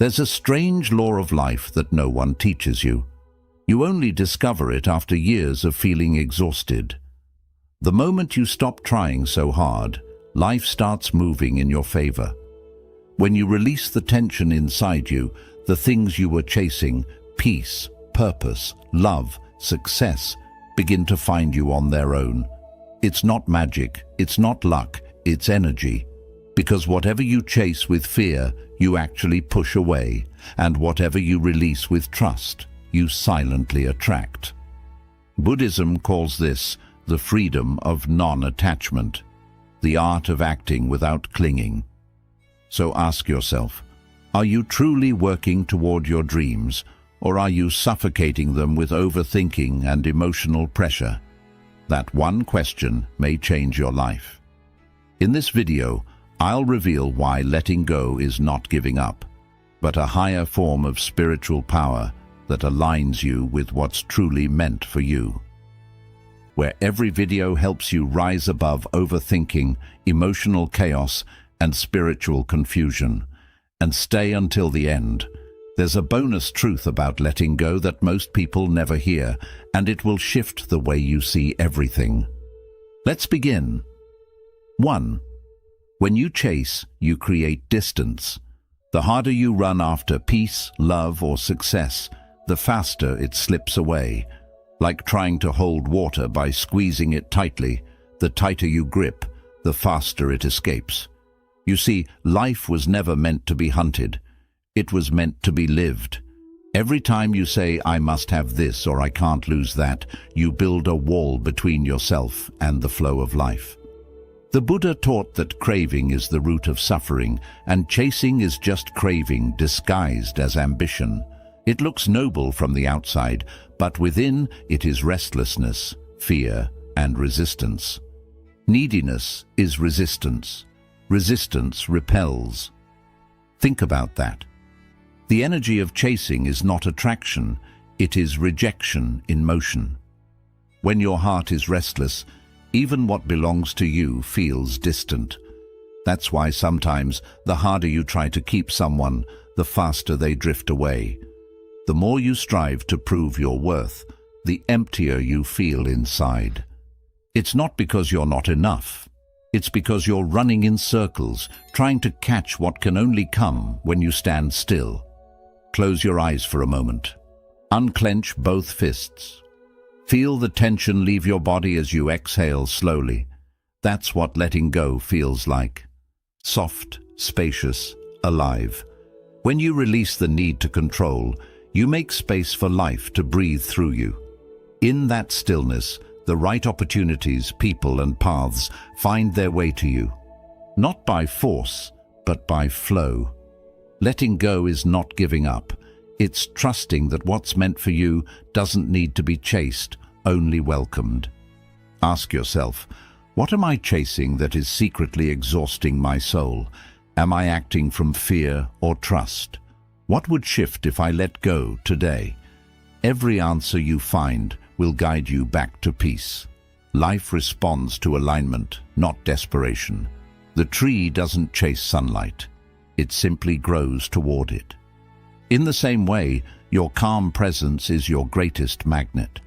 There's a strange law of life that no one teaches you. You only discover it after years of feeling exhausted. The moment you stop trying so hard, life starts moving in your favor. When you release the tension inside you, the things you were chasing, peace, purpose, love, success, begin to find you on their own. It's not magic, it's not luck, it's energy. Because whatever you chase with fear, you actually push away, and whatever you release with trust, you silently attract. Buddhism calls this the freedom of non-attachment, the art of acting without clinging. So ask yourself, are you truly working toward your dreams, or are you suffocating them with overthinking and emotional pressure? That one question may change your life. In this video, I'll reveal why letting go is not giving up, but a higher form of spiritual power that aligns you with what's truly meant for you. Where every video helps you rise above overthinking, emotional chaos, and spiritual confusion, and stay until the end. There's a bonus truth about letting go that most people never hear, and it will shift the way you see everything. Let's begin. 1. When you chase, you create distance. The harder you run after peace, love, or success, the faster it slips away. Like trying to hold water by squeezing it tightly, the tighter you grip, the faster it escapes. You see, life was never meant to be hunted. It was meant to be lived. Every time you say, I must have this or I can't lose that, you build a wall between yourself and the flow of life. The Buddha taught that craving is the root of suffering, and chasing is just craving disguised as ambition. It looks noble from the outside, but within it is restlessness, fear, and resistance. Neediness is resistance. Resistance repels. Think about that. The energy of chasing is not attraction, it is rejection in motion. When your heart is restless, even what belongs to you feels distant. That's why sometimes the harder you try to keep someone, the faster they drift away. The more you strive to prove your worth, the emptier you feel inside. It's not because you're not enough. It's because you're running in circles, trying to catch what can only come when you stand still. Close your eyes for a moment. Unclench both fists. Feel the tension leave your body as you exhale slowly. That's what letting go feels like. Soft, spacious, alive. When you release the need to control, you make space for life to breathe through you. In that stillness, the right opportunities, people, and paths find their way to you. Not by force, but by flow. Letting go is not giving up. It's trusting that what's meant for you doesn't need to be chased, only welcomed. Ask yourself, what am I chasing that is secretly exhausting my soul? Am I acting from fear or trust? What would shift if I let go today? Every answer you find will guide you back to peace. Life responds to alignment, not desperation. The tree doesn't chase sunlight. It simply grows toward it. In the same way, your calm presence is your greatest magnet.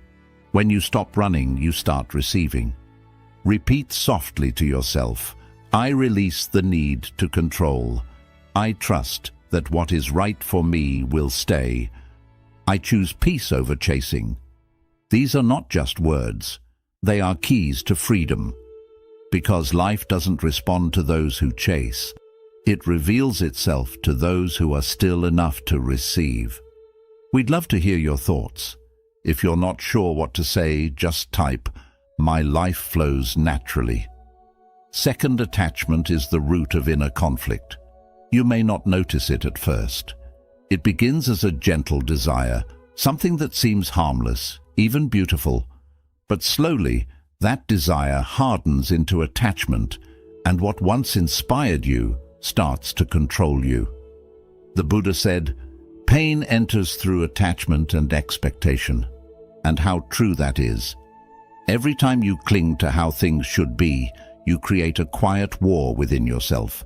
When you stop running, you start receiving. Repeat softly to yourself, I release the need to control. I trust that what is right for me will stay. I choose peace over chasing. These are not just words. They are keys to freedom. Because life doesn't respond to those who chase. It reveals itself to those who are still enough to receive. We'd love to hear your thoughts. If you're not sure what to say, just type, my life flows naturally. Second, attachment is the root of inner conflict. You may not notice it at first. It begins as a gentle desire, something that seems harmless, even beautiful. But slowly, that desire hardens into attachment, and what once inspired you starts to control you. The Buddha said, pain enters through attachment and expectation. And how true that is. Every time you cling to how things should be, you create a quiet war within yourself.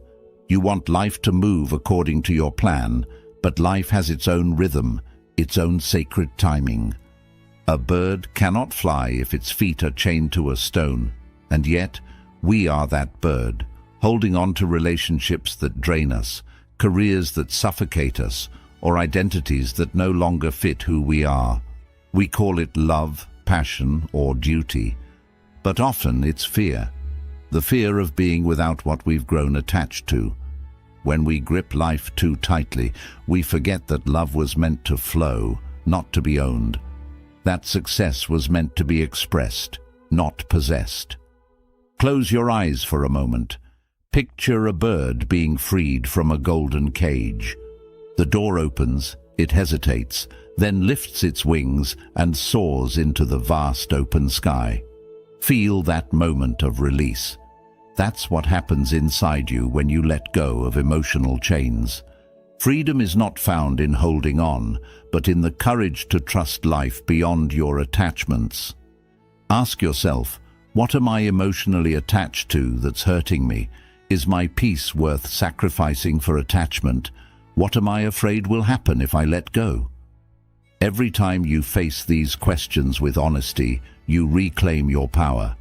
You want life to move according to your plan, But life has its own rhythm, its own sacred timing. A bird cannot fly if its feet are chained to a stone, and yet we are that bird, holding on to relationships that drain us, careers that suffocate us, or identities that no longer fit who we are. We call it love, passion, or duty, but often it's fear. The fear of being without what we've grown attached to. When we grip life too tightly, we forget that love was meant to flow, not to be owned. That success was meant to be expressed, not possessed. Close your eyes for a moment. Picture a bird being freed from a golden cage. The door opens, it hesitates, then lifts its wings and soars into the vast open sky. Feel that moment of release. That's what happens inside you when you let go of emotional chains. Freedom is not found in holding on, but in the courage to trust life beyond your attachments. Ask yourself, what am I emotionally attached to that's hurting me? Is my peace worth sacrificing for attachment? What am I afraid will happen if I let go? Every time you face these questions with honesty, you reclaim your power.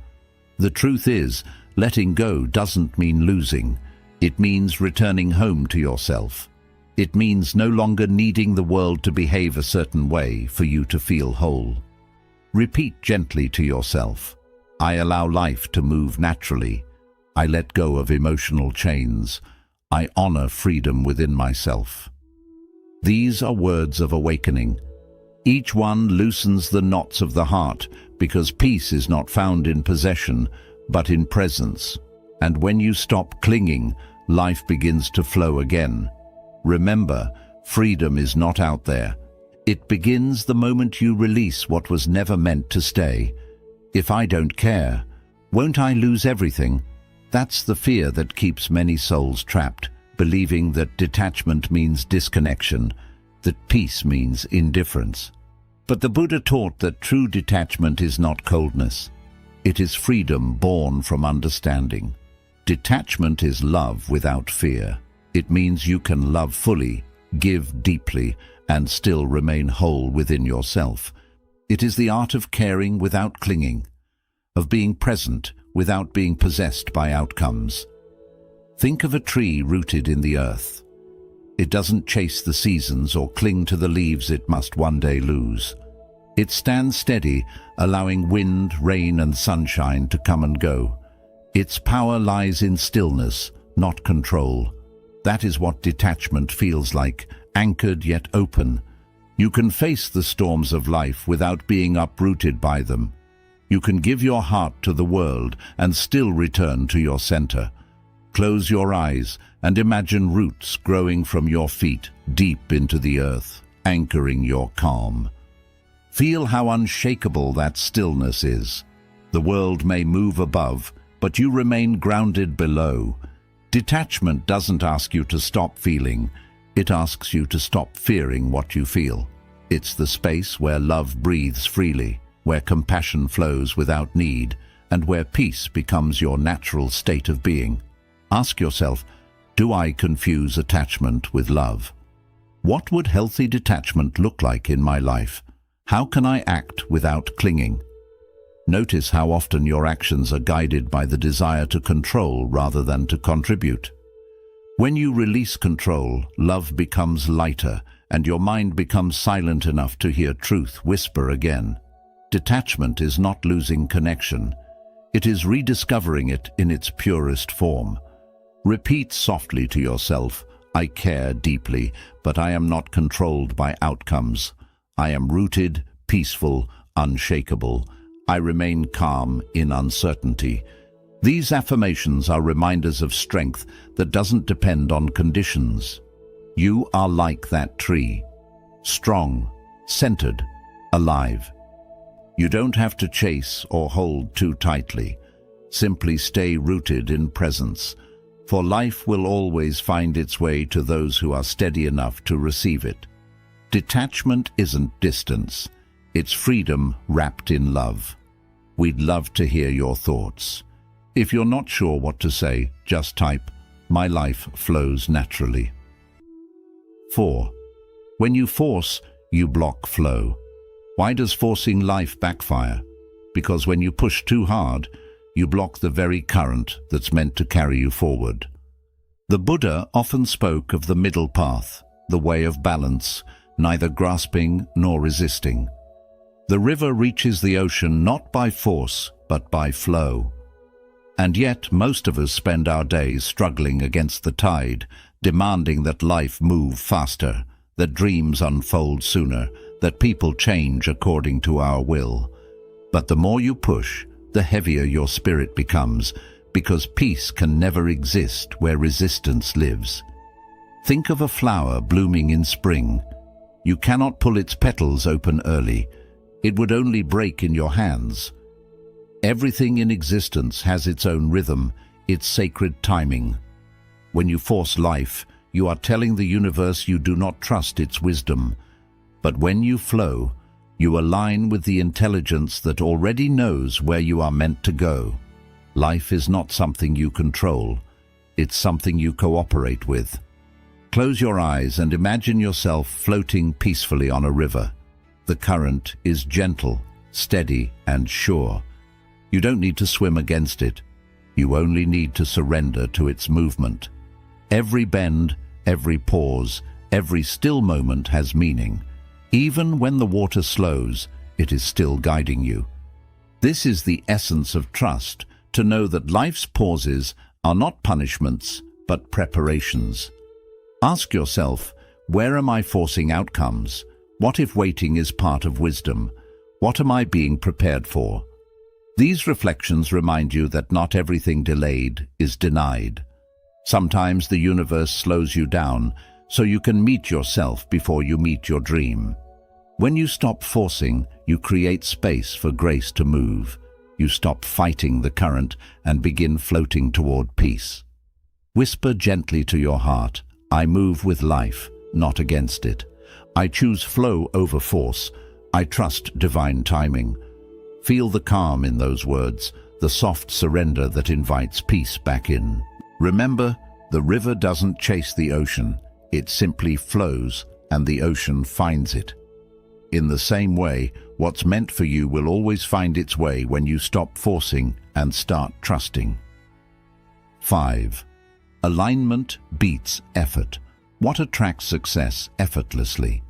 The truth is, letting go doesn't mean losing. It means returning home to yourself. It means no longer needing the world to behave a certain way for you to feel whole. Repeat gently to yourself, I allow life to move naturally. I let go of emotional chains. I honor freedom within myself. These are words of awakening. Each one loosens the knots of the heart, because peace is not found in possession, but in presence. And when you stop clinging, life begins to flow again. Remember, freedom is not out there. It begins the moment you release what was never meant to stay. If I don't care, won't I lose everything? That's the fear that keeps many souls trapped, believing that detachment means disconnection, that peace means indifference. But the Buddha taught that true detachment is not coldness. It is freedom born from understanding. Detachment is love without fear. It means you can love fully, give deeply, and still remain whole within yourself. It is the art of caring without clinging, of being present without being possessed by outcomes. Think of a tree rooted in the earth. It doesn't chase the seasons or cling to the leaves it must one day lose. It stands steady, allowing wind, rain, and sunshine to come and go. Its power lies in stillness, not control. That is what detachment feels like, anchored yet open. You can face the storms of life without being uprooted by them. You can give your heart to the world and still return to your center. Close your eyes and imagine roots growing from your feet deep into the earth, anchoring your calm. Feel how unshakable that stillness is. The world may move above, but you remain grounded below. Detachment doesn't ask you to stop feeling. It asks you to stop fearing what you feel. It's the space where love breathes freely, where compassion flows without need, and where peace becomes your natural state of being. Ask yourself, do I confuse attachment with love? What would healthy detachment look like in my life? How can I act without clinging? Notice how often your actions are guided by the desire to control rather than to contribute. When you release control, love becomes lighter, and your mind becomes silent enough to hear truth whisper again. Detachment is not losing connection. It is rediscovering it in its purest form. Repeat softly to yourself, I care deeply, but I am not controlled by outcomes. I am rooted, peaceful, unshakable. I remain calm in uncertainty. These affirmations are reminders of strength that doesn't depend on conditions. You are like that tree, strong, centered, alive. You don't have to chase or hold too tightly. Simply stay rooted in presence, for life will always find its way to those who are steady enough to receive it. Detachment isn't distance. It's freedom wrapped in love. We'd love to hear your thoughts. If you're not sure what to say, just type, "My life flows naturally." 4. When you force, you block flow. Why does forcing life backfire? Because when you push too hard, you block the very current that's meant to carry you forward. The Buddha often spoke of the middle path, the way of balance, neither grasping nor resisting. The river reaches the ocean not by force, but by flow. And yet most of us spend our days struggling against the tide, demanding that life move faster, that dreams unfold sooner, that people change according to our will. But the more you push, the heavier your spirit becomes, because peace can never exist where resistance lives. Think of a flower blooming in spring. You cannot pull its petals open early. It would only break in your hands. Everything in existence has its own rhythm, its sacred timing. When you force life, you are telling the universe you do not trust its wisdom. But when you flow, you align with the intelligence that already knows where you are meant to go. Life is not something you control. It's something you cooperate with. Close your eyes and imagine yourself floating peacefully on a river. The current is gentle, steady, and sure. You don't need to swim against it. You only need to surrender to its movement. Every bend, every pause, every still moment has meaning. Even when the water slows, it is still guiding you. This is the essence of trust, to know that life's pauses are not punishments, but preparations. Ask yourself, where am I forcing outcomes? What if waiting is part of wisdom? What am I being prepared for? These reflections remind you that not everything delayed is denied. Sometimes the universe slows you down so you can meet yourself before you meet your dream. When you stop forcing, you create space for grace to move. You stop fighting the current and begin floating toward peace. Whisper gently to your heart, I move with life, not against it. I choose flow over force. I trust divine timing. Feel the calm in those words, the soft surrender that invites peace back in. Remember, the river doesn't chase the ocean. It simply flows, and the ocean finds it. In the same way, what's meant for you will always find its way when you stop forcing and start trusting. 5. Alignment beats effort. What attracts success effortlessly?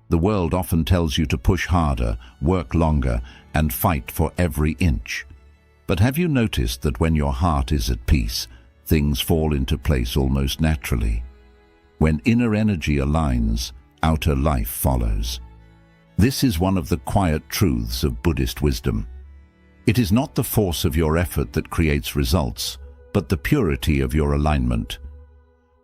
The world often tells you to push harder, work longer, and fight for every inch. But have you noticed that when your heart is at peace, things fall into place almost naturally? When inner energy aligns, outer life follows. This is one of the quiet truths of Buddhist wisdom. It is not the force of your effort that creates results, but the purity of your alignment.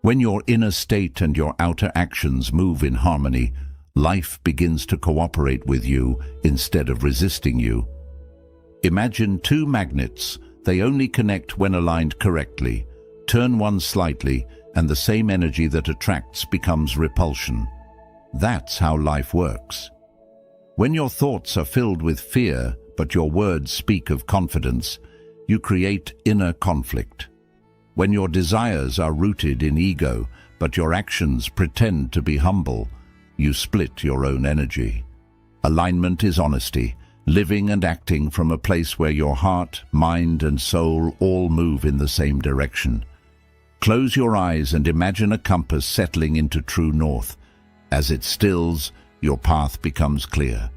When your inner state and your outer actions move in harmony, life begins to cooperate with you instead of resisting you. Imagine two magnets. They only connect when aligned correctly. Turn one slightly, and the same energy that attracts becomes repulsion. That's how life works. When your thoughts are filled with fear, but your words speak of confidence, you create inner conflict. When your desires are rooted in ego, but your actions pretend to be humble, you split your own energy. Alignment is honesty, living and acting from a place where your heart, mind, and soul all move in the same direction. Close your eyes and imagine a compass settling into true north. As it stills, your path becomes clear.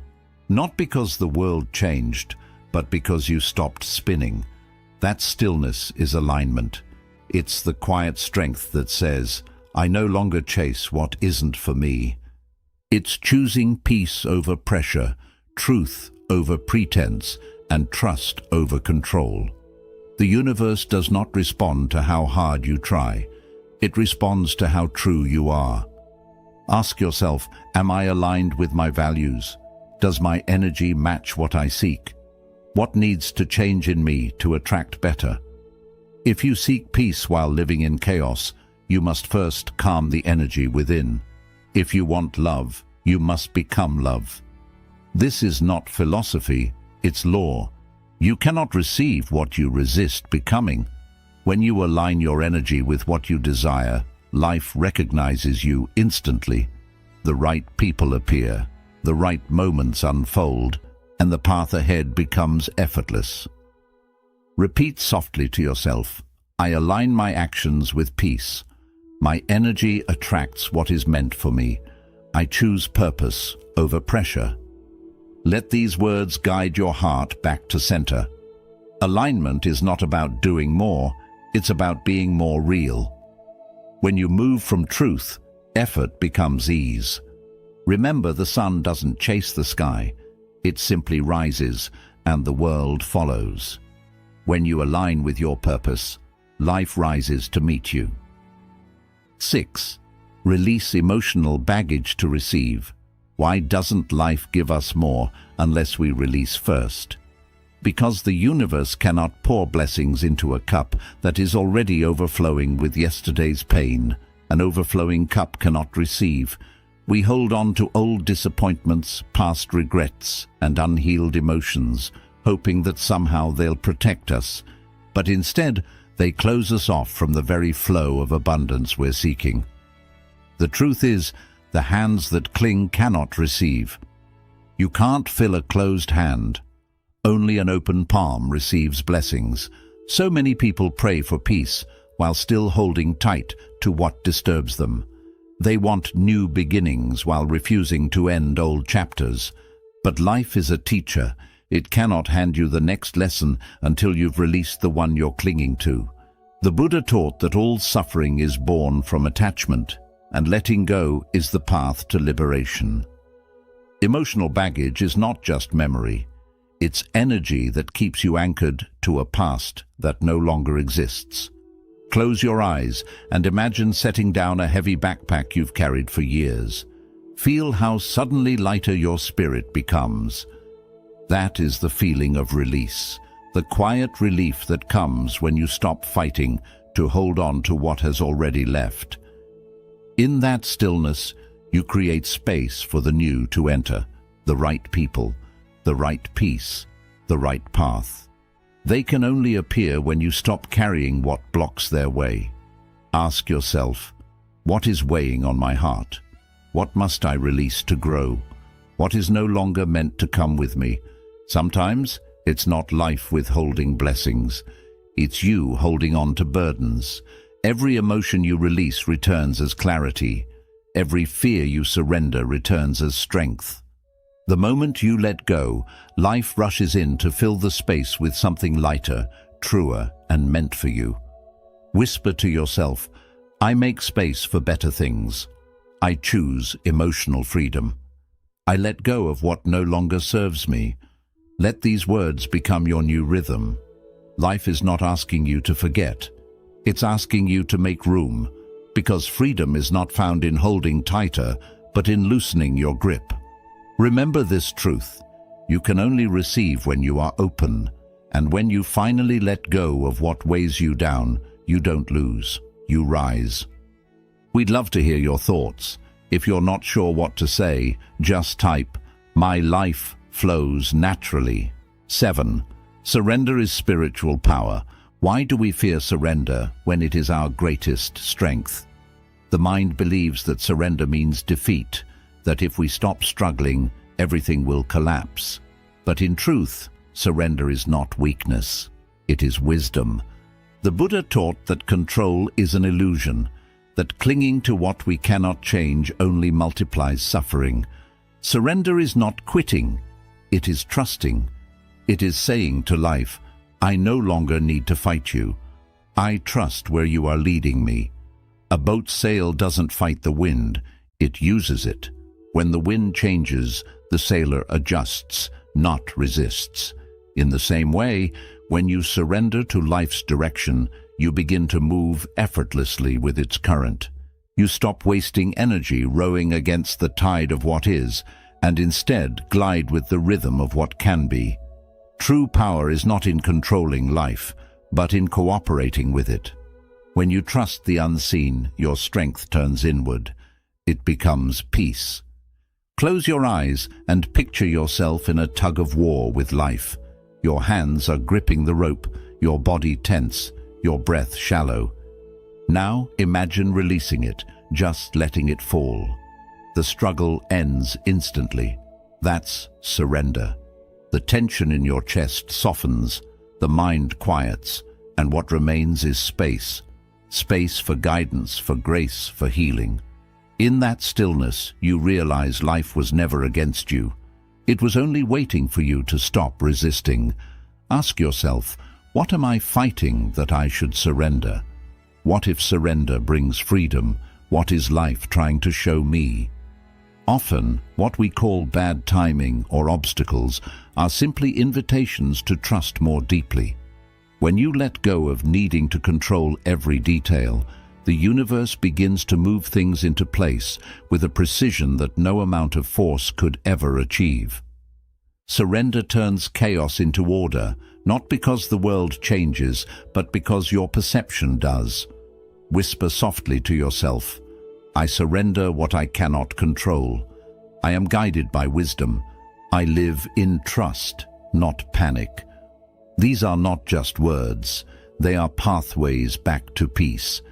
Not because the world changed, but because you stopped spinning. That stillness is alignment. It's the quiet strength that says, I no longer chase what isn't for me. It's choosing peace over pressure, truth over pretense, and trust over control. The universe does not respond to how hard you try. It responds to how true you are. Ask yourself, am I aligned with my values? Does my energy match what I seek? What needs to change in me to attract better? If you seek peace while living in chaos, you must first calm the energy within. If you want love, you must become love. This is not philosophy, it's law. You cannot receive what you resist becoming. When you align your energy with what you desire, life recognizes you instantly. the right people appear, the right moments unfold, and the path ahead becomes effortless. Repeat softly to yourself, I align my actions with peace. My energy attracts what is meant for me. I choose purpose over pressure. Let these words guide your heart back to center. Alignment is not about doing more, it's about being more real. When you move from truth, effort becomes ease. Remember, the sun doesn't chase the sky. It simply rises, and the world follows. When you align with your purpose, life rises to meet you. 6. Release emotional baggage to receive. Why doesn't life give us more unless we release first? Because the universe cannot pour blessings into a cup that is already overflowing with yesterday's pain. An overflowing cup cannot receive. We hold on to old disappointments, past regrets, and unhealed emotions, hoping that somehow they'll protect us. But instead, they close us off from the very flow of abundance we're seeking. The truth is, the hands that cling cannot receive. You can't fill a closed hand. Only an open palm receives blessings. So many people pray for peace while still holding tight to what disturbs them. They want new beginnings while refusing to end old chapters. But life is a teacher. It cannot hand you the next lesson until you've released the one you're clinging to. The Buddha taught that all suffering is born from attachment, and letting go is the path to liberation. Emotional baggage is not just memory. It's energy that keeps you anchored to a past that no longer exists. Close your eyes and imagine setting down a heavy backpack you've carried for years. Feel how suddenly lighter your spirit becomes. That is the feeling of release, the quiet relief that comes when you stop fighting to hold on to what has already left. In that stillness, you create space for the new to enter, the right people, the right peace, the right path. They can only appear when you stop carrying what blocks their way. Ask yourself, what is weighing on my heart? What must I release to grow? What is no longer meant to come with me? Sometimes it's not life withholding blessings. It's you holding on to burdens. Every emotion you release returns as clarity. Every fear you surrender returns as strength. The moment you let go, life rushes in to fill the space with something lighter, truer, and meant for you. Whisper to yourself, I make space for better things. I choose emotional freedom. I let go of what no longer serves me. Let these words become your new rhythm. Life is not asking you to forget. It's asking you to make room, because freedom is not found in holding tighter, but in loosening your grip. Remember this truth. You can only receive when you are open, and when you finally let go of what weighs you down, you don't lose, you rise. We'd love to hear your thoughts. If you're not sure what to say, just type, "My life flows naturally." 7. Surrender is spiritual power. Why do we fear surrender when it is our greatest strength? The mind believes that surrender means defeat, that if we stop struggling, everything will collapse. But in truth, surrender is not weakness. It is wisdom. The Buddha taught that control is an illusion, that clinging to what we cannot change only multiplies suffering. Surrender is not quitting. It is trusting. It is saying to life, I no longer need to fight you. I trust where you are leading me. A boat's sail doesn't fight the wind, it uses it. When the wind changes, the sailor adjusts, not resists. In the same way, when you surrender to life's direction, you begin to move effortlessly with its current. You stop wasting energy rowing against the tide of what is, and instead glide with the rhythm of what can be. True power is not in controlling life, but in cooperating with it. When you trust the unseen, your strength turns inward. It becomes peace. Close your eyes and picture yourself in a tug-of-war with life. Your hands are gripping the rope, your body tense, your breath shallow. Now imagine releasing it, just letting it fall. The struggle ends instantly. That's surrender. The tension in your chest softens, the mind quiets, and what remains is space. Space for guidance, for grace, for healing. In that stillness, you realize life was never against you. It was only waiting for you to stop resisting. Ask yourself, what am I fighting that I should surrender? What if surrender brings freedom? What is life trying to show me? Often, what we call bad timing or obstacles are simply invitations to trust more deeply. When you let go of needing to control every detail, the universe begins to move things into place with a precision that no amount of force could ever achieve. Surrender turns chaos into order, not because the world changes, but because your perception does. Whisper softly to yourself, I surrender what I cannot control. I am guided by wisdom. I live in trust, not panic. These are not just words, they are pathways back to peace.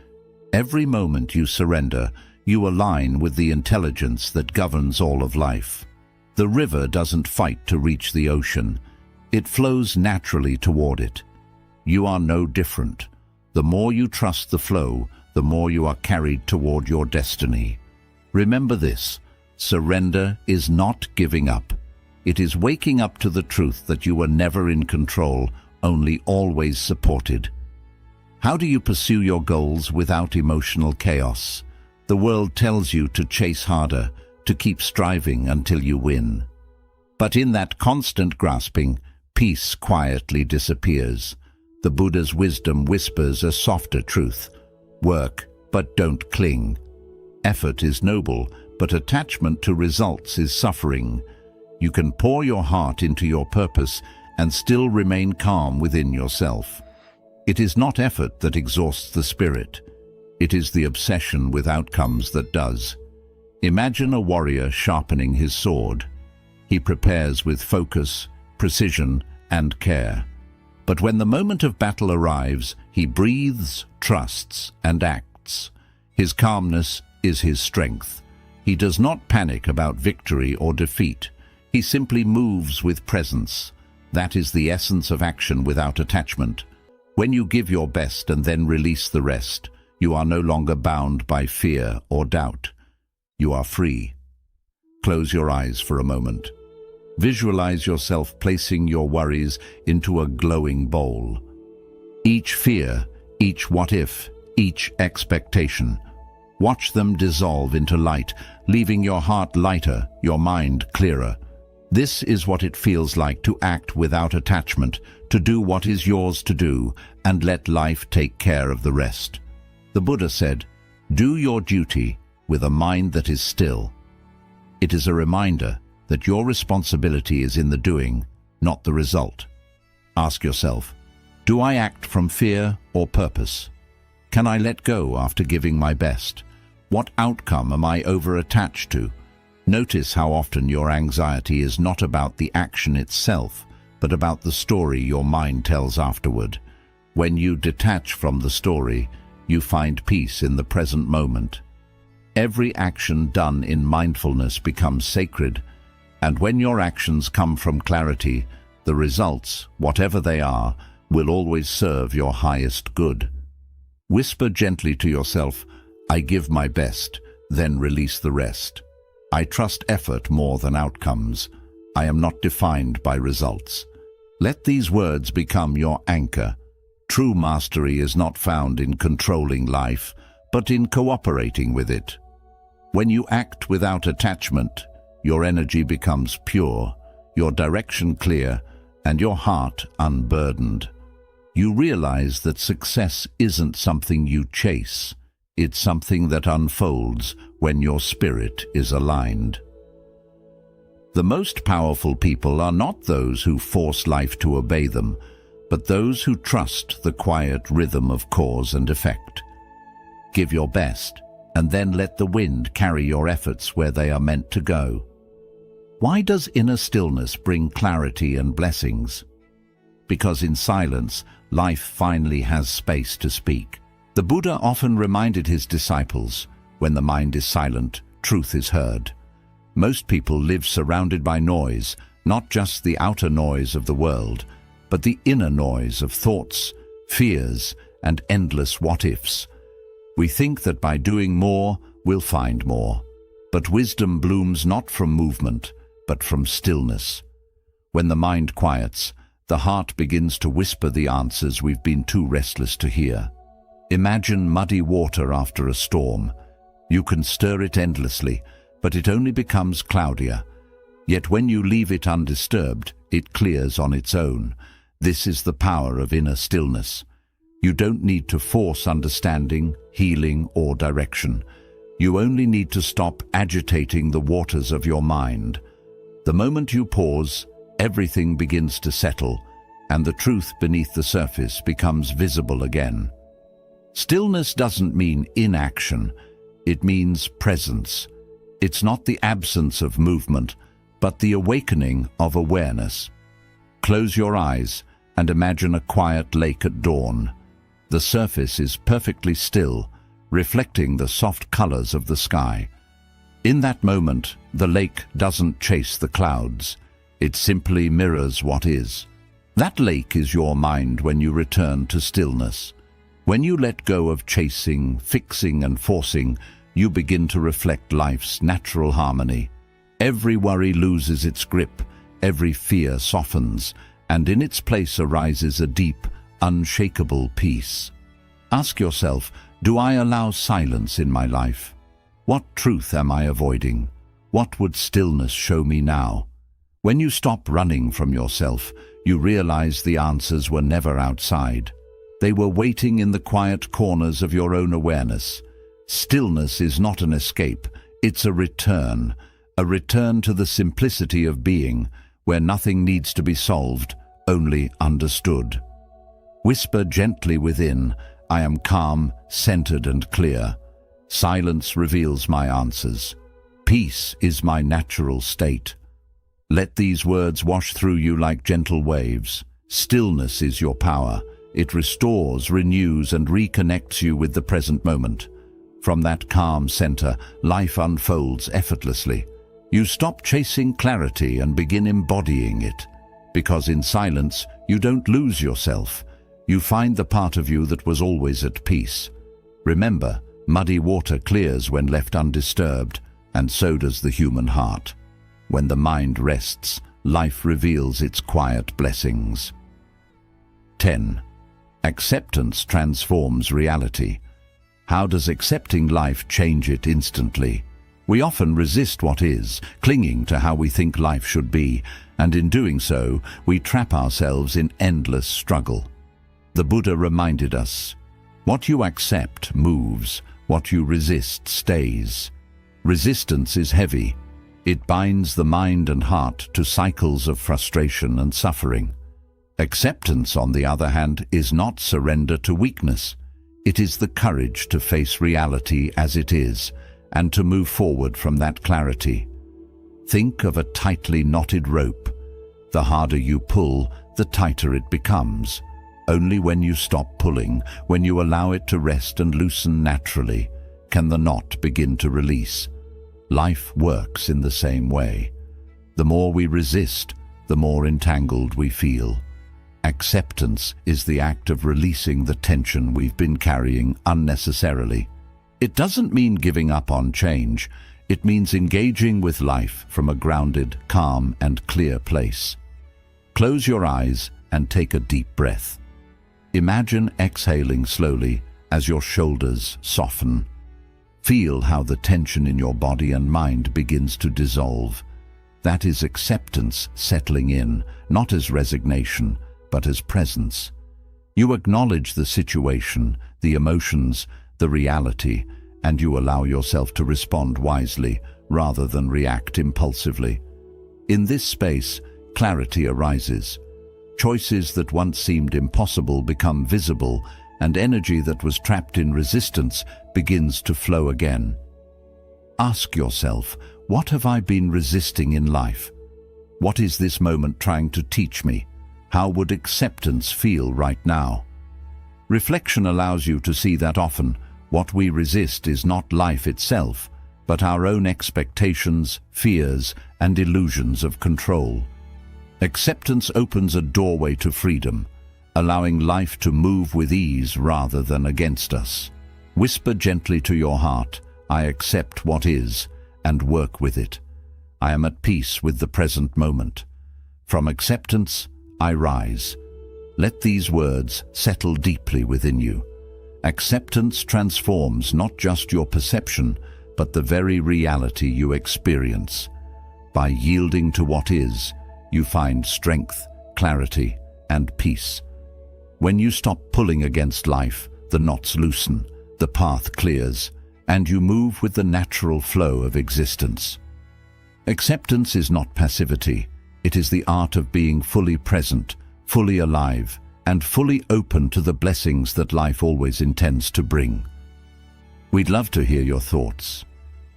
Every moment you surrender, you align with the intelligence that governs all of life. The river doesn't fight to reach the ocean. It flows naturally toward it. You are no different. The more you trust the flow, the more you are carried toward your destiny. Remember this, surrender is not giving up. It is waking up to the truth that you were never in control, only always supported. How do you pursue your goals without emotional chaos? The world tells you to chase harder, to keep striving until you win. But in that constant grasping, peace quietly disappears. The Buddha's wisdom whispers a softer truth. Work, but don't cling. Effort is noble, but attachment to results is suffering. You can pour your heart into your purpose and still remain calm within yourself. It is not effort that exhausts the spirit. It is the obsession with outcomes that does. Imagine a warrior sharpening his sword. He prepares with focus, precision, and care. But when the moment of battle arrives, he breathes, trusts, and acts. His calmness is his strength. He does not panic about victory or defeat. He simply moves with presence. That is the essence of action without attachment. When you give your best and then release the rest, you are no longer bound by fear or doubt. You are free. Close your eyes for a moment. Visualize yourself placing your worries into a glowing bowl. Each fear, each what if, each expectation. Watch them dissolve into light, leaving your heart lighter, your mind clearer. This is what it feels like to act without attachment, to do what is yours to do, and let life take care of the rest. The Buddha said, "Do your duty with a mind that is still." It is a reminder that your responsibility is in the doing, not the result. Ask yourself, do I act from fear or purpose? Can I let go after giving my best? What outcome am I over-attached to? Notice how often your anxiety is not about the action itself, but about the story your mind tells afterward. When you detach from the story, you find peace in the present moment. Every action done in mindfulness becomes sacred, and when your actions come from clarity, the results, whatever they are, will always serve your highest good. Whisper gently to yourself, I give my best, then release the rest. I trust effort more than outcomes. I am not defined by results. Let these words become your anchor. True mastery is not found in controlling life, but in cooperating with it. When you act without attachment, your energy becomes pure, your direction clear, and your heart unburdened. You realize that success isn't something you chase. It's something that unfolds when your spirit is aligned. The most powerful people are not those who force life to obey them, but those who trust the quiet rhythm of cause and effect. Give your best, and then let the wind carry your efforts where they are meant to go. Why does inner stillness bring clarity and blessings? Because in silence, life finally has space to speak. The Buddha often reminded his disciples, when the mind is silent, truth is heard. Most people live surrounded by noise, not just the outer noise of the world, but the inner noise of thoughts, fears, and endless what-ifs. We think that by doing more, we'll find more. But wisdom blooms not from movement, but from stillness. When the mind quiets, the heart begins to whisper the answers we've been too restless to hear. Imagine muddy water after a storm. You can stir it endlessly, but it only becomes cloudier. Yet when you leave it undisturbed, it clears on its own. This is the power of inner stillness. You don't need to force understanding, healing, or direction. You only need to stop agitating the waters of your mind. The moment you pause, everything begins to settle, and the truth beneath the surface becomes visible again. Stillness doesn't mean inaction, it means presence. It's not the absence of movement, but the awakening of awareness. Close your eyes and imagine a quiet lake at dawn. The surface is perfectly still, reflecting the soft colors of the sky. In that moment, the lake doesn't chase the clouds. It simply mirrors what is. That lake is your mind when you return to stillness. When you let go of chasing, fixing, and forcing, you begin to reflect life's natural harmony. Every worry loses its grip, every fear softens, and in its place arises a deep, unshakable peace. Ask yourself, do I allow silence in my life? What truth am I avoiding? What would stillness show me now? When you stop running from yourself, you realize the answers were never outside. They were waiting in the quiet corners of your own awareness. Stillness is not an escape, it's a return to the simplicity of being, where nothing needs to be solved, only understood. Whisper gently within, I am calm, centered, and clear. Silence reveals my answers. Peace is my natural state. Let these words wash through you like gentle waves. Stillness is your power. It restores, renews, and reconnects you with the present moment. From that calm center, life unfolds effortlessly. You stop chasing clarity and begin embodying it. Because in silence, you don't lose yourself. You find the part of you that was always at peace. Remember, muddy water clears when left undisturbed, and so does the human heart. When the mind rests, life reveals its quiet blessings. 10. Acceptance transforms reality. How does accepting life change it instantly? We often resist what is, clinging to how we think life should be, and in doing so, we trap ourselves in endless struggle. The Buddha reminded us, what you accept moves, what you resist stays. Resistance is heavy. It binds the mind and heart to cycles of frustration and suffering. Acceptance, on the other hand, is not surrender to weakness. It is the courage to face reality as it is, and to move forward from that clarity. Think of a tightly knotted rope. The harder you pull, the tighter it becomes. Only when you stop pulling, when you allow it to rest and loosen naturally, can the knot begin to release. Life works in the same way. The more we resist, the more entangled we feel. Acceptance is the act of releasing the tension we've been carrying unnecessarily. It doesn't mean giving up on change. It means engaging with life from a grounded, calm, and clear place. Close your eyes and take a deep breath. Imagine exhaling slowly as your shoulders soften. Feel how the tension in your body and mind begins to dissolve. That is acceptance settling in, not as resignation, but as presence. You acknowledge the situation, the emotions, the reality, and you allow yourself to respond wisely rather than react impulsively. In this space, clarity arises. Choices that once seemed impossible become visible, and energy that was trapped in resistance begins to flow again. Ask yourself, what have I been resisting in life? What is this moment trying to teach me? How would acceptance feel right now? Reflection allows you to see that often what we resist is not life itself, but our own expectations, fears, and illusions of control. Acceptance opens a doorway to freedom, allowing life to move with ease rather than against us. Whisper gently to your heart, "I accept what is," and work with it. I am at peace with the present moment. From acceptance, I rise. Let these words settle deeply within you. Acceptance transforms not just your perception, but the very reality you experience. By yielding to what is, you find strength, clarity, and peace. When you stop pulling against life, the knots loosen, the path clears, and you move with the natural flow of existence. Acceptance is not passivity. It is the art of being fully present, fully alive, and fully open to the blessings that life always intends to bring. We'd love to hear your thoughts.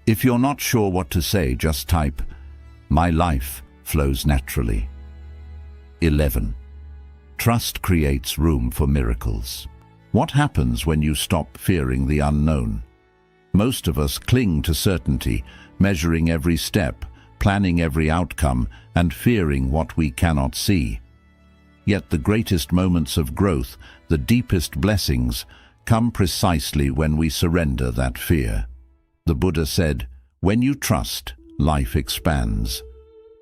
If you're not sure what to say, just type, "My life flows naturally." 11. Trust creates room for miracles. What happens when you stop fearing the unknown? Most of us cling to certainty, measuring every step, planning every outcome, and fearing what we cannot see. Yet the greatest moments of growth, the deepest blessings, come precisely when we surrender that fear. The Buddha said, "When you trust, life expands."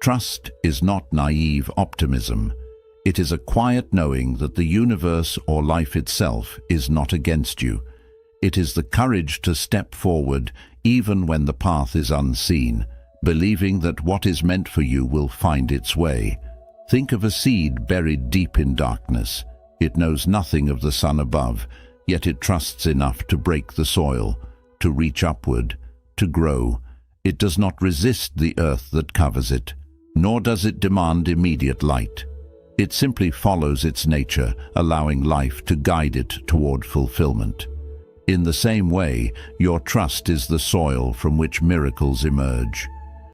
Trust is not naive optimism. It is a quiet knowing that the universe or life itself is not against you. It is the courage to step forward even when the path is unseen, believing that what is meant for you will find its way. Think of a seed buried deep in darkness. It knows nothing of the sun above, yet it trusts enough to break the soil, to reach upward, to grow. It does not resist the earth that covers it, nor does it demand immediate light. It simply follows its nature, allowing life to guide it toward fulfillment. In the same way, your trust is the soil from which miracles emerge.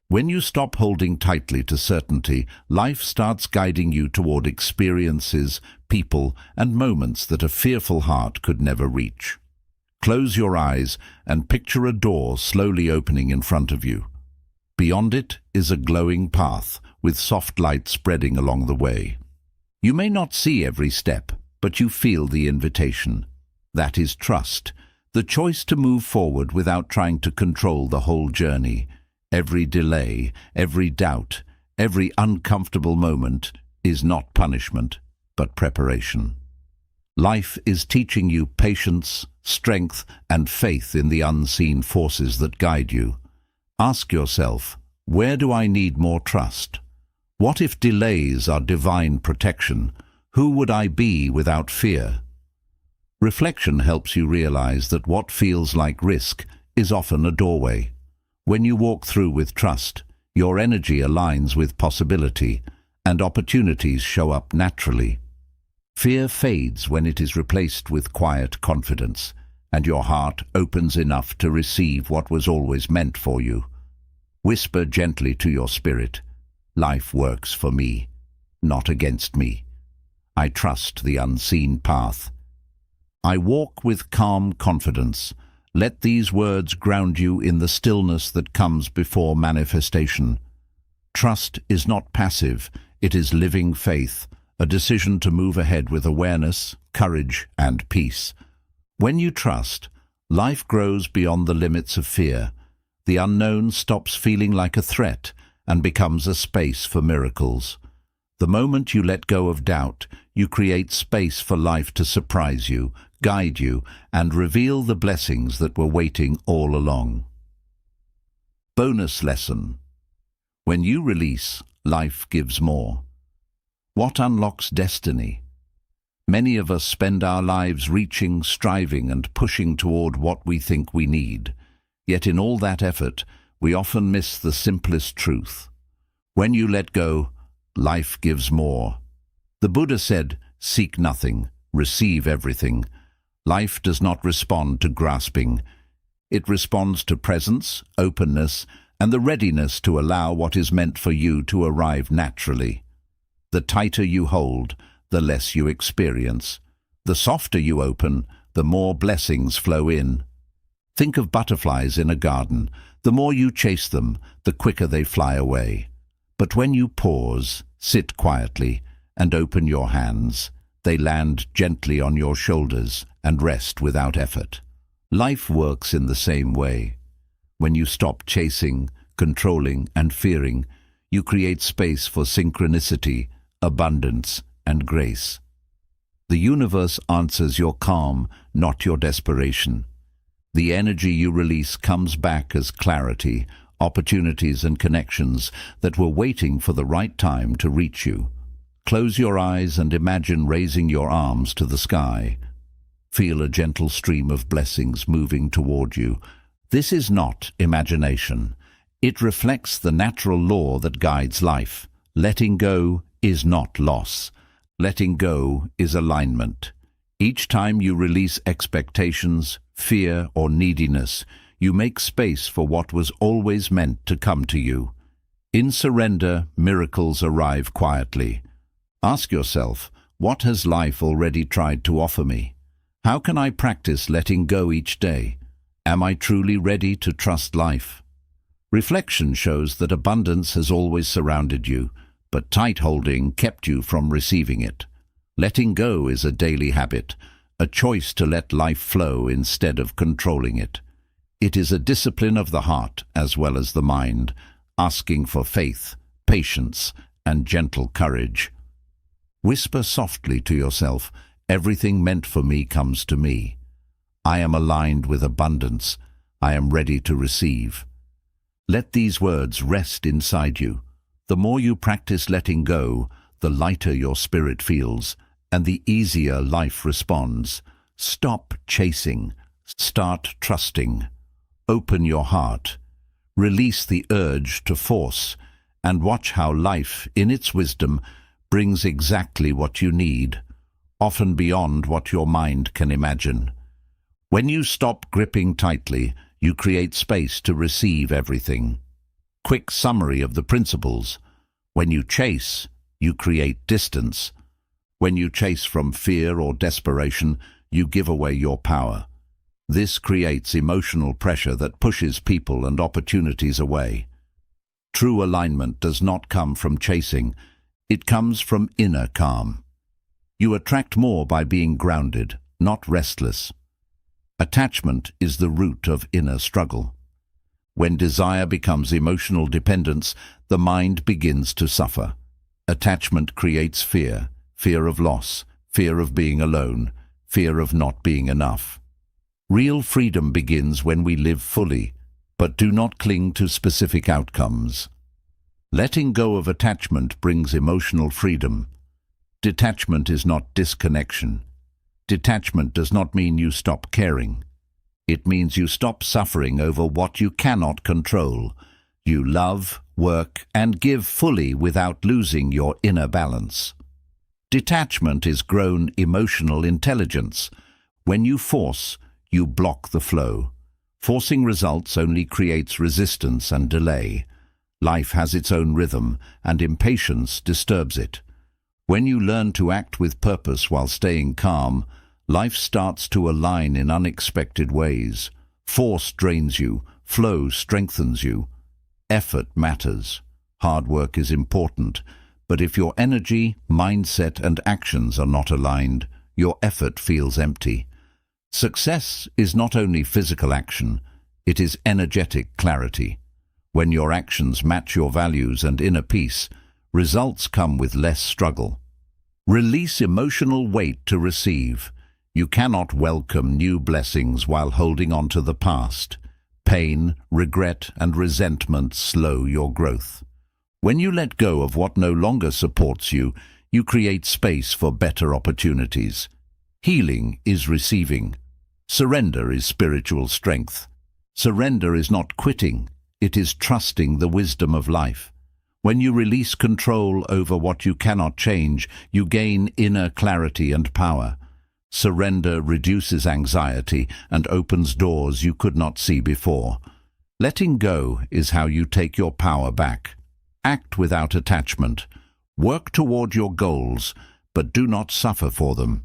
When you stop holding tightly to certainty, life starts guiding you toward experiences, people, and moments that a fearful heart could never reach. Close your eyes and picture a door slowly opening in front of you. Beyond it is a glowing path with soft light spreading along the way. You may not see every step, but you feel the invitation. That is trust, the choice to move forward without trying to control the whole journey. Every delay, every doubt, every uncomfortable moment is not punishment, but preparation. Life is teaching you patience, strength, and faith in the unseen forces that guide you. Ask yourself, where do I need more trust? What if delays are divine protection? Who would I be without fear? Reflection helps you realize that what feels like risk is often a doorway. When you walk through with trust, your energy aligns with possibility, and opportunities show up naturally. Fear fades when it is replaced with quiet confidence, and your heart opens enough to receive what was always meant for you. Whisper gently to your spirit, "Life works for me, not against me. I trust the unseen path. I walk with calm confidence." Let these words ground you in the stillness that comes before manifestation. Trust is not passive, it is living faith, a decision to move ahead with awareness, courage, and peace. When you trust, life grows beyond the limits of fear. The unknown stops feeling like a threat and becomes a space for miracles. The moment you let go of doubt, you create space for life to surprise you, guide you, and reveal the blessings that were waiting all along. Bonus lesson. When you release, life gives more. What unlocks destiny? Many of us spend our lives reaching, striving, and pushing toward what we think we need. Yet in all that effort, we often miss the simplest truth. When you let go, life gives more. The Buddha said, "Seek nothing, receive everything." Life does not respond to grasping. It responds to presence, openness, and the readiness to allow what is meant for you to arrive naturally. The tighter you hold, the less you experience. The softer you open, the more blessings flow in. Think of butterflies in a garden. The more you chase them, the quicker they fly away. But when you pause, sit quietly, and open your hands, they land gently on your shoulders and rest without effort. Life works in the same way. When you stop chasing, controlling, and fearing, you create space for synchronicity, abundance, and grace. The universe answers your calm, not your desperation. The energy you release comes back as clarity, opportunities and connections that were waiting for the right time to reach you. Close your eyes and imagine raising your arms to the sky. Feel a gentle stream of blessings moving toward you. This is not imagination. It reflects the natural law that guides life. Letting go is not loss. Letting go is alignment. Each time you release expectations, fear, or neediness, you make space for what was always meant to come to you. In surrender, miracles arrive quietly. Ask yourself, what has life already tried to offer me? How can I practice letting go each day? Am I truly ready to trust life? Reflection shows that abundance has always surrounded you, but tight holding kept you from receiving it. Letting go is a daily habit, a choice to let life flow instead of controlling it. It is a discipline of the heart as well as the mind, asking for faith, patience, and gentle courage. Whisper softly to yourself, everything meant for me comes to me. I am aligned with abundance. I am ready to receive. Let these words rest inside you. The more you practice letting go, the lighter your spirit feels, and the easier life responds. Stop chasing. Start trusting. Open your heart. Release the urge to force, and watch how life, in its wisdom, brings exactly what you need, often beyond what your mind can imagine. When you stop gripping tightly, you create space to receive everything. Quick summary of the principles. When you chase, you create distance. When you chase from fear or desperation, you give away your power. This creates emotional pressure that pushes people and opportunities away. True alignment does not come from chasing. It comes from inner calm. You attract more by being grounded, not restless. Attachment is the root of inner struggle. When desire becomes emotional dependence, the mind begins to suffer. Attachment creates fear, fear of loss, fear of being alone, fear of not being enough. Real freedom begins when we live fully, but do not cling to specific outcomes. Letting go of attachment brings emotional freedom. Detachment is not disconnection. Detachment does not mean you stop caring. It means you stop suffering over what you cannot control. You love, work, and give fully without losing your inner balance. Detachment is grown emotional intelligence. When you force, you block the flow. Forcing results only creates resistance and delay. Life has its own rhythm, and impatience disturbs it. When you learn to act with purpose while staying calm, life starts to align in unexpected ways. Force drains you, flow strengthens you. Effort matters. Hard work is important, but if your energy, mindset, and actions are not aligned, your effort feels empty. Success is not only physical action, it is energetic clarity. When your actions match your values and inner peace, results come with less struggle. Release emotional weight to receive. You cannot welcome new blessings while holding on to the past. Pain, regret, and resentment slow your growth. When you let go of what no longer supports you, you create space for better opportunities. Healing is receiving. Surrender is spiritual strength. Surrender is not quitting. It is trusting the wisdom of life. When you release control over what you cannot change, you gain inner clarity and power. Surrender reduces anxiety and opens doors you could not see before. Letting go is how you take your power back. Act without attachment. Work toward your goals, but do not suffer for them.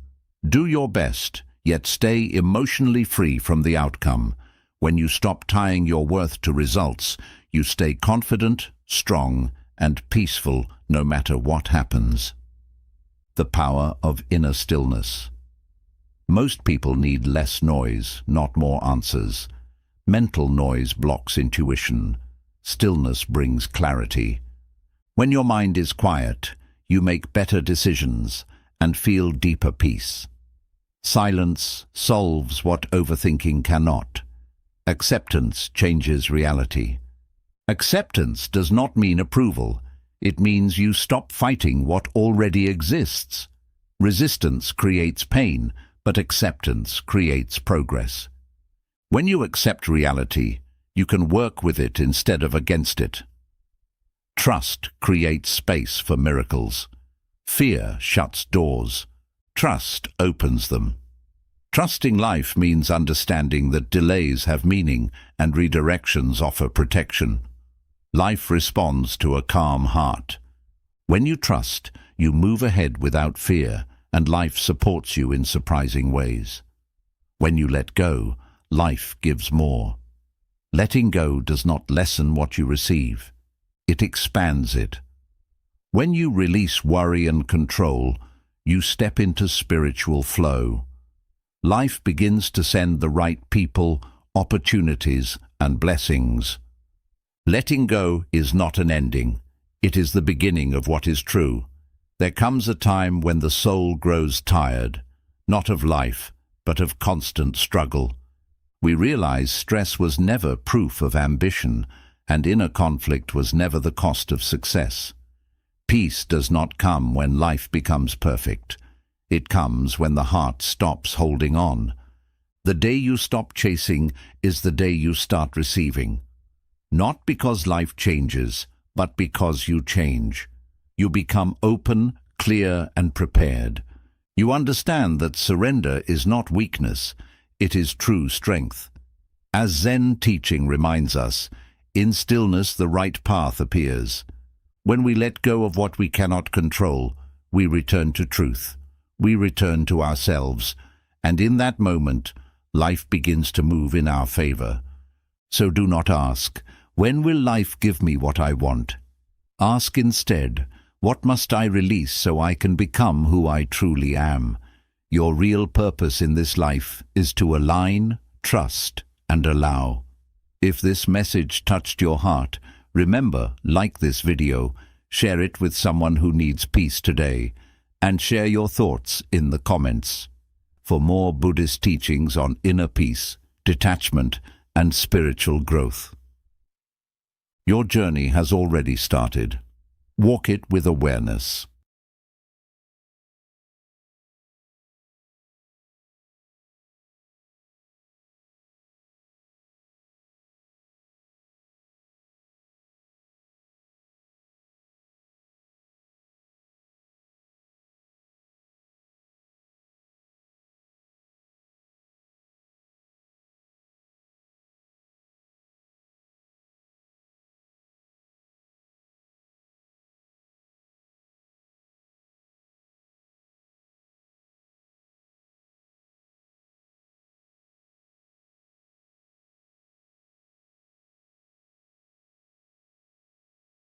Do your best, yet stay emotionally free from the outcome. When you stop tying your worth to results, you stay confident, strong, and peaceful no matter what happens. The power of inner stillness. Most people need less noise, not more answers. Mental noise blocks intuition. Stillness brings clarity. When your mind is quiet, you make better decisions and feel deeper peace. Silence solves what overthinking cannot. Acceptance changes reality. Acceptance does not mean approval. It means you stop fighting what already exists. Resistance creates pain, but acceptance creates progress. When you accept reality, you can work with it instead of against it. Trust creates space for miracles. Fear shuts doors. Trust opens them. Trusting life means understanding that delays have meaning and redirections offer protection. Life responds to a calm heart. When you trust, you move ahead without fear, and life supports you in surprising ways. When you let go, life gives more. Letting go does not lessen what you receive. It expands it. When you release worry and control, you step into spiritual flow. Life begins to send the right people, opportunities, and blessings. Letting go is not an ending. It is the beginning of what is true. There comes a time when the soul grows tired, not of life, but of constant struggle. We realize stress was never proof of ambition, and inner conflict was never the cost of success. Peace does not come when life becomes perfect. It comes when the heart stops holding on. The day you stop chasing is the day you start receiving. Not because life changes, but because you change. You become open, clear, and prepared. You understand that surrender is not weakness, it is true strength. As Zen teaching reminds us, in stillness the right path appears. When we let go of what we cannot control, we return to truth. We return to ourselves, and in that moment, life begins to move in our favor. So do not ask, when will life give me what I want? Ask instead, what must I release so I can become who I truly am? Your real purpose in this life is to align, trust, and allow. If this message touched your heart, remember, like this video, share it with someone who needs peace today, and share your thoughts in the comments. For more Buddhist teachings on inner peace, detachment, and spiritual growth. Your journey has already started. Walk it with awareness.